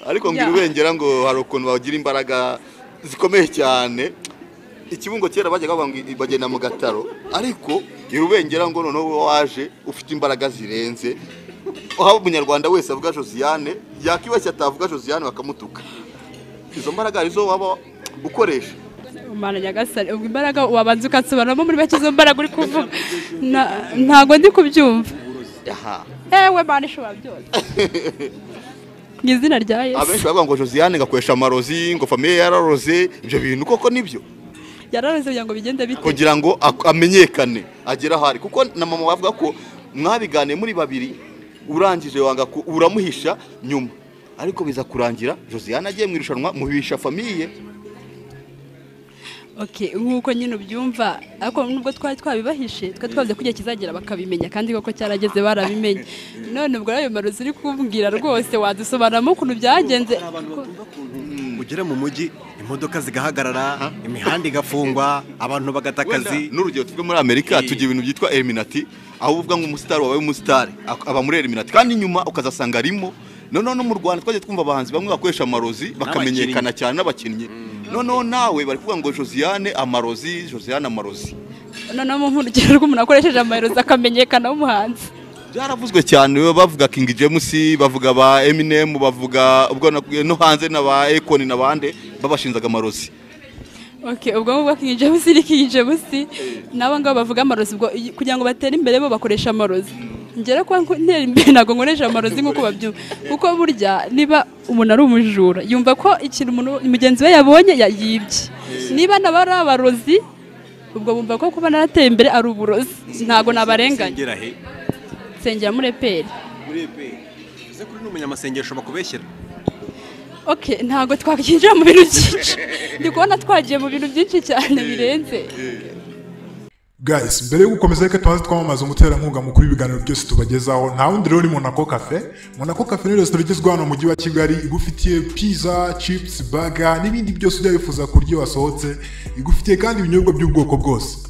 ariko ngira ubengera ngo hari ukuntu bagira imbaraga zikomeye cyane. Ikibungo kera bajyaga bagenda mu gataro, ariko irubengera ngo noneho waje ufite imbaraga zirenze. Aho umunyarwanda wese avuga Josiane, yakibashya atavuga Josiane bakamutuka. Izo mbaraga arizo waba ukoresha. Umana nyagasani, ubwo imbaraga wabanza ukatsobanamo muri bake izo mbaraga uri kuvuga. Ntago ndi kubyumva. Aha. Ewe bana ishobora byose. Ngizina rya Yesu. Abenshi bavuga ngo Josiane ngakwesha amarozi, ngo famille yararoze, ibyo bintu koko nibyo. Yararoze kugira ngo bigende bite. Kugira ngo amenyekane agera hari, kuko na mama bavuga ko mwabigane muri babiri urangije wanga uramuhisha nyuma, ariko biza kurangira Josiane agiye mwirushanwa muhisha famille. Okay, nkuko nyine ubyumva, ariko nubwo twabibahishe, twavuze kujya kizagera bakabimenya, kandi koko cyarageze barabimenye. None ubwo ayo marozi uri kumbwira rwose wadusobanuramo ukuntu byagenze. Ugere mu mujyi imodoka zigahagarara, imihanda igafungwa, abantu bagatakazi. N'urugero tuvuge muri Amerika tugiye ibintu byitwa Illuminati, aho uvuga ngo umustar wabaye umustar aba muri Illuminati, kandi nyuma ukazasanga arimo. None no mu Rwanda twaje twumva abahanzi bamwe bakoresha amarozi bakamenyekana cyane n'abakinnyi. None nawe bari kuvuga ngo Josiane amarozi, Josiane amarozi. None mu nkurugero rw'umuntu akoresheje amarozi akamenyekana w'umuhanzi. Byaravuzwe cyane, bavuga King James, bavuga ba Eminem, bavuga ubwo no hanze n'aba Akon n'abande babashinzaga amarozi. Okay, ubwo King James ni King James, nabo ngabo bavuga amarozi ubwo kugira ngo batere imbere bo bakoresha amarozi. Ngera kwa ntera imbere nago nkoresha amarozi nkuko babyumva, kuko burya niba umuntu ari umujura yumva ko ikintu umuntu mugenzi we yabonye yayibye. Niba nabara abarozi ubwo bumva ko kuba narateye imbere ari uburozi, ntago nabarenganya. Sengera muri eperi. Muri eperi. Uze kuri n'umunyamasengesho bakubeshyera. Okay, ntago twakinjira mu bintu byinshi. Ndi kubona twagiye mu bintu byinshi cyane birenze. Guys, mbere yo gukomeza reka tumaze twamamaza umuterankunga mukuru w'ibiganiro byose tubagezaho. Nta wundi rero ni Monaco Cafe. Monaco Cafe ni restaurant igezweho hano mu mujyi wa Kigali, igufitiye pizza, chips, burger n'ibindi byose ujya wifuza kurya wasohotse. Igufitiye kandi ibinyobwa by'ubwoko bwose.